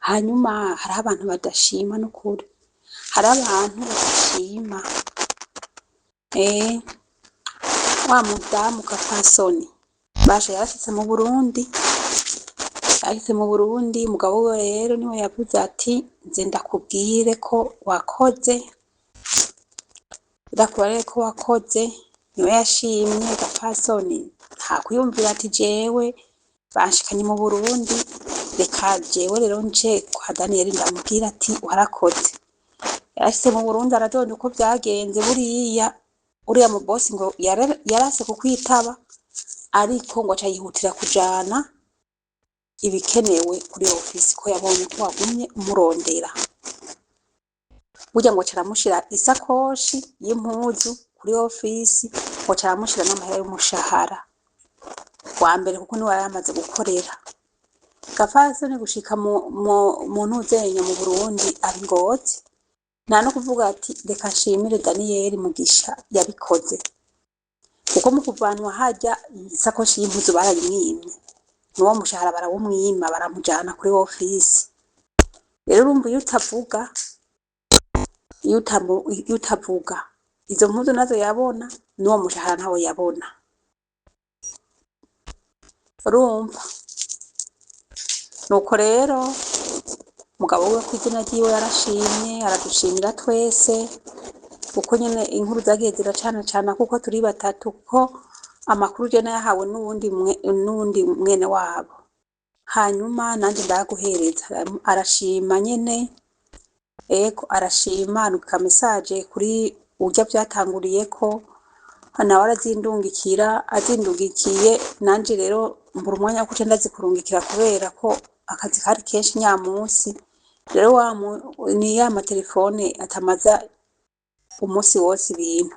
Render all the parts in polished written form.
hanyuma hari abantu badashima n'ukuri, hari abantu badashima. Wa mudamu Gapfasoni basha yarashitse mu Burundi, umugabo we rero niwe yavuze ati nze ndakubwire ko wakoze, niwe yashimye. Gapfasoni nta kwiyumvira ati jewe banshikanye mu Burundi, reka jewe rero nje kwa Daniyeli ndamubwira ati warakoze. Yarashitse mu Burundi aratonda uko vyagenze, uriya mu bosi ngo yarase kukwitaba, ariko ngo aca yihutira kujana ibikenewe kuri ofisi ko yabonye ko wagumye umurondera. Burya ngo caramushira isakoshi y'impuzu kuri ofisi, ngo caramushira n'amahera y'umushahara wa mbere kuko niwe yamaze gukorera. Gapfasoni gushika mu ntuzenya mu Burundi ari Ngozi, nta no kuvuga ati reka nshimire Daniyeli Mugisha yabikoze, kuko mu kuvanwa harya isakoshi y'impuzu barayimwimye, n'uwo mushahara barawumwima, baramujana kuri ofisi. Rero urumva iyo utavuga izo mpuzu nazo yabona, n'uwo mushahara ntawo yabona, urumva. Nuko rero umugabo we kw'izina ryiwe yarashimye, aradushimira twese, kuko nyene inkuru zagiye ziracana kuko turi batatu, kuko amakuru je nayahawe n'uwundi mwene wabo. Hanyuma nanje ndaguhereza, arashima nyene, arashima, anuka message kuri urya vyatanguriyeko, nawe azindungikiye, nanje rero mbura umwanya wo kuca ndazikurungikira kubera ko akazi kari kenshi nyamunsi. Rero ni ya matelefone atamaza umunsi wose ibintu,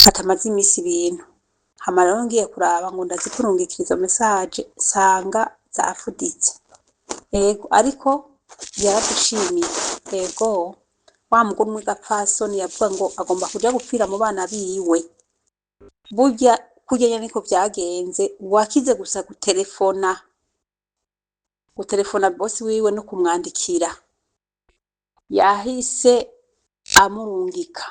atamaze imisi ibintu. Hama rero ngiye kuraba ngo ndazikurungikira izo message sanga zafuditse. Ariko yaradushimiye. Wa mugore umwe Gapfasoni yavuga ngo agomba kuja gupfira mu bana biwe. Burya kugenya niko vyagenze, wakize gusa gutelefona bosi wiwe no kumwandikira, yahise amurungika.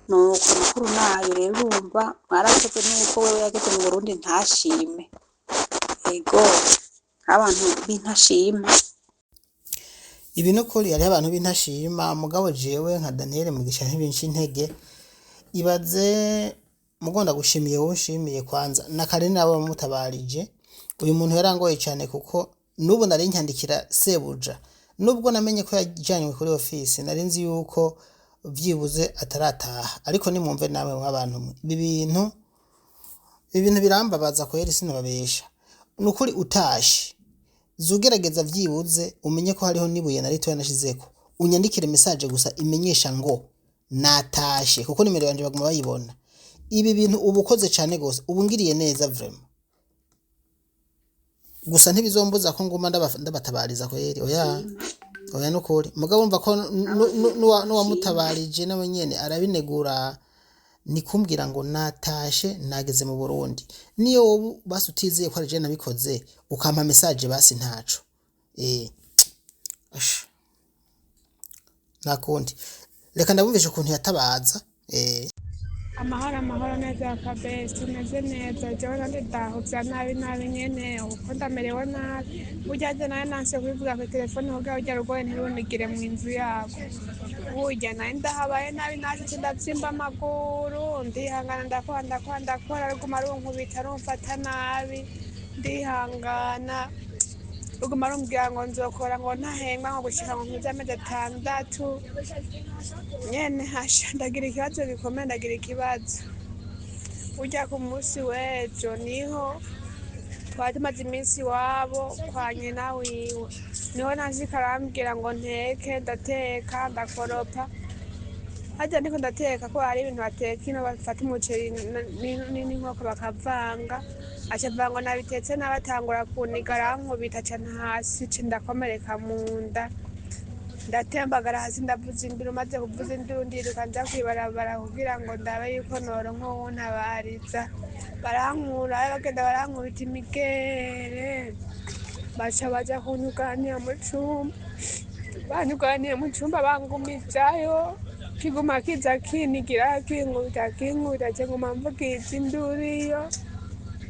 Nuko amakuru nayo rero urumva mwarakoze nuko wewe yageze mu Burundi ntashime. Abantu b'intashima. Ibi nukuri ari abantu b'intashima, mugabo jewe nka Daniyeli Mugisha ntibinshi intege. Ibaze mugonda gushimiye wowe ushimiye kwanza na kare nabo bamutabarije. Uyu muntu yarangoye cyane kuko nubu nari nkandikira sebuja, nubwo namenye ko yajanywe kuri ofisi nari nzi yuko vyibuze atarataha, ariko nimwumve nawe w'abantu ibi bintu birambabaza ko yeri sinababesha. Nukuri utashe zugerageza vyibuze umenye ko hariho nibuye nari to yanashizeko, unyandikire message gusa imenyesha ngo natashe, kuko nimero yanje baguma bayibona. Ibi bintu ubukoze cyane gose, ubungiriye neza vraiment. Gusa ntibizombuza ko nguma ndabatabariza ko yeri oya nukuri. Mugabo umva ko n'uwamutabarije nawe nyene arabinegura, ni kumbwira ngo natashe nageze mu Burundi. Niyo wowe basi utizeye ko ari je nabikoze ukampa message basi ntaco. Nakundi reka ndabumvisha ukuntu yatabaza. Amahoro neza kabesi, tumeze neza. Jewe nandi ndahuvya nabi nyene, uko ndamerewe nabi. Burya je nawe nanse kubivuga ku telefone kugira urya rugoye ntirunigire mu inzu yako. Burya nawe ndahabaye nabi nashitse ndavyimba amaguru, ndihangana ndakora ruguma runkubita rumfata nabi, ndihangana ruguma rumbwira ngo nzokora ngo ntahengwa ngo gushika ngo nkuze amezi 6 nyene. Hasha ndagira ikibazo gikomeye, burya ku munsi w'ejo niho twari tumaze iminsi iwabo kwa nyina wiwe, niho nashika arambwira ngo nteke, ndateka ndakoropa. Harya ndiko ndateka ko hari ibintu bateka ino bafata umuceri n'inkoko bakavanga, aca avuga ngo nabitetse nabatangura kuniga, arankubita cane hasi ndakomereka mu nda, ndatembagara hasi ndavuza induru. Maze kuvuza induru ndiruka nja kwibarabara kugira ngo ndabe yuko noronka uwuntabariza. Barankura bagenda barankubita imigere, baca baja kunyuganira mu cumba, banyuganiye mu cumba bangumizayo, kiguma kiza kinigira kinkubita je nguma mvugiza induru iyo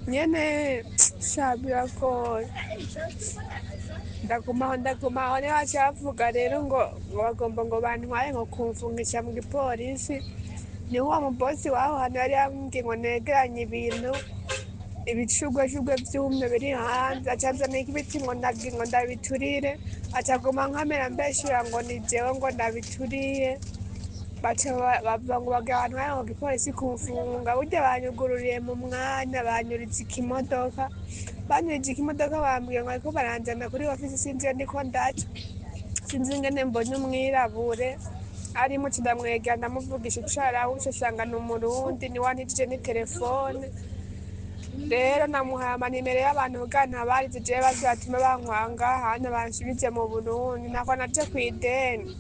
nyene sha biragoye, ndagumaho niho baciye bavuga rero ngo bagomba ngo bantware ngo kumfungisha mu gipolisi, niho uwo mubosi waho hantu yari yambwiye ngo negeranye ibintu ibishugweshugwe vyumye biri hanze, aca azana ibiti ngo ndabiturire, aca aguma nkamera mbeshura ngo ni jewe ngo ndabituriye, baca bavuga ngo bagira bantware mu gipolisi kumfunga, burya banyugururiye mu mwanya banyuriza ikimodoka, banyurije ikimodoka bambwiye ngo bariko baranjana kuri ofisi sinzi iyo ndiko ndaca, sinzi ingene mbonye umwirabure arimo ndamwegera ndamuvugisha ico yarawushe nsanga ni umurundi niwe antijije n'iterefone, rero namuhaye amanimero y'abantu kugira ntabarize jewe bazatume bankwanga hanyuma bansubize mu Burundi, nako naje kw'ideni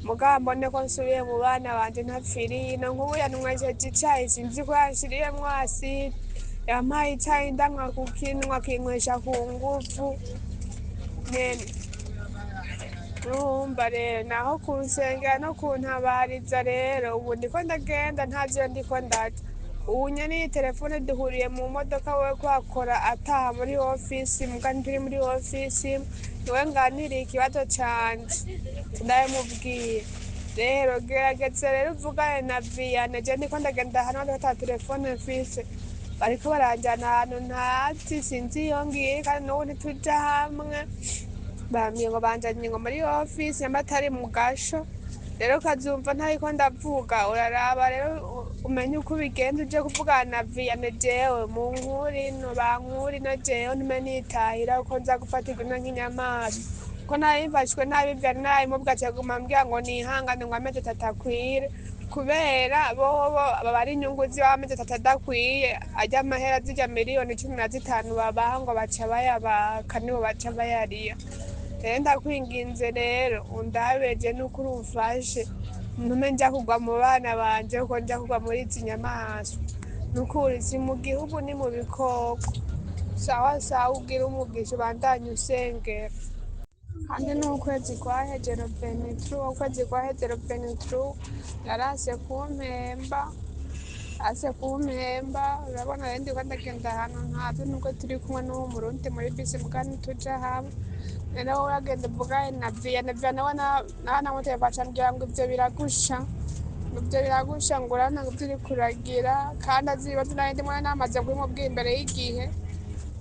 mugabo mbone ko nsubiye mu bana banje ntapfiriye ino, nk'ubu yanywesheje icayi sinzi ko yanshiriyemwo aside, yampaye icayi ndanka kukinwa akinywesha ku nguvu nyene, urumva rero naho kunsengera no kuntabariza rero ubu ndiko ndagenda ntavyo ndiko ndaca, ubu nyene iyi terefone duhuriye mu modoka wewe kuhakora ataha muri ofisi muga ntituri muri ofisi, niwe nganiriye ikibazo canje ndabimubwiye, rero gerageza rero uvugane na Vianney je ndiko ndagenda hano ata terefone mfise, bariko baranjana ahantu ntazi sinzi iyo ngiye kandi n'ubu ntituja hamwe, bambwiye ngo banjanye ngo muri ofisi nyamba atari mu gasho, rero ukazumva ntariko ndavuga uraraba rero umenye uko ubigenza uje kuvugana na Vianney jewe munkure ino bankure ino jewe ntume nitahira kuko nza gufatirwa ino nk'inyamaswa, ko nari mfashwe nabi Vianney narabimubwiye aca aguma ambwira ngo nihangane ngo amezi atatu akwire, kubera bobo baba ari inyungu ziwe amezi atatu adakwiye arya amahera zirya miliyoni 15 babaha ngo baca bayabaka nibo baca bayariha, rero ndakwinginze rero undabeje nuko urumfashe ntume nja kugwa mu bana banje kuko nja kugwa muri izi nyamaswa, nukuri si mu gihugu ni mu bikoko, sawa sawa ugira umugisha ubandanye usengera, kandi n'ukwezi kwaheze Robenitru, ukwezi kwaheze Robenitru yarase kumpemba, ase kumpemba, urabona rero ndiko ndagenda ahantu ntazi nubwo turi kumwe n'uwo murundi muri bisi muga ntituja hamwe, rero uragenda uvugane na Vianney nawe namutelefone aca ambwira ngo ivyo biragusha, ivyo biragusha ngo urabona ngo ivyo uriko uragira, kandi azi ibibazo nari ndimwo namaze kubimubwira imbere y'igihe,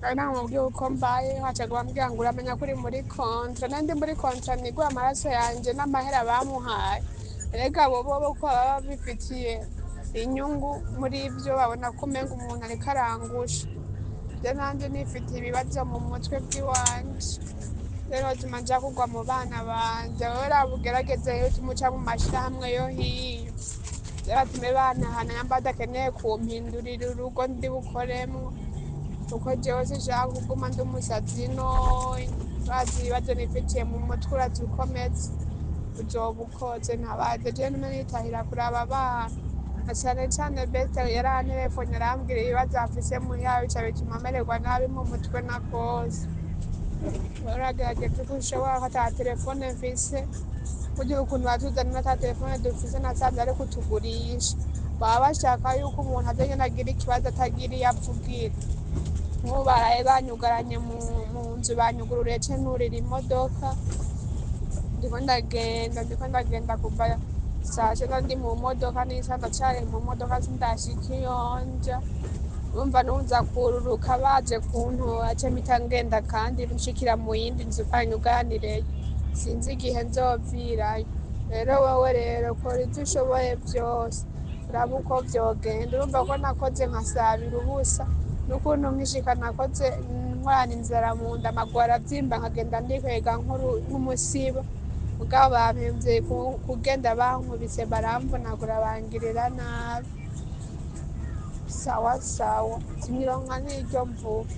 nari namubwiye uko mbayeho aca aguma ambwira ngo uramenya ko uri muri kontra, nari ndi muri kontra niguha amaraso yanje n'amahera bamuhaye, erega bobo ko baba bifitiye inyungu muri ivyo babona ko umenga umuntu ariko arangusha, je nanje nifitiye ibibazo mu mutwe bw'iwanje, rero tuma nja kugwa mu bana banje, wewe raba ugerageze rero tumuca mu mashirahamwe yo hiyo, rero batume bantahana nyamba badakeneye kumpindurira urugo ndi bukoremwo, kuko jewe sinshaka kuguma ndi umusazi inoyi, urazi ibibazo nifitiye mu mutwe urazi uko meze, uzoba ukoze ntabaze jewe ntume nitahira kuraba abana, na cane cane Bete yarantelefone arambwira ibibazo afise muhira bica bituma mererwa nabi mu mutwe na gose, uragerageza uko ushobora ko ata terefone mfise, burya ukuntu batuzanira ata terefone dufise nasanze ari kutugurisha, baba bashaka yuko umuntu azogenda agira ikibazo atagira iyo avugira, nk'ubu baraye banyugaranye mu nzu banyugururiye ce nurira imodoka, ndiko ndagenda kuva sashika ndi mu modoka nisa ndacari mu modoka sindashika iyo nja, urumva nunza kururuka baje kuntora ce mpita ngenda kandi nshikira mu yindi nzu banyuganireyo, sinzi igihe nzovirayo, rero wewe rero kora ivyo ushoboye vyose uraba uko vyogenda, urumva ko nakoze nkasabira ubusa, n'ukuntu nkishika nakoze nkorana inzara mu nda amaguru aravyimba nkagenda ndikwega nk'umusiba, mugabo bampemvye kugenda bankubise baramvunagura bangirira nabi, sawa sawa sinironka n'iryo mvuga.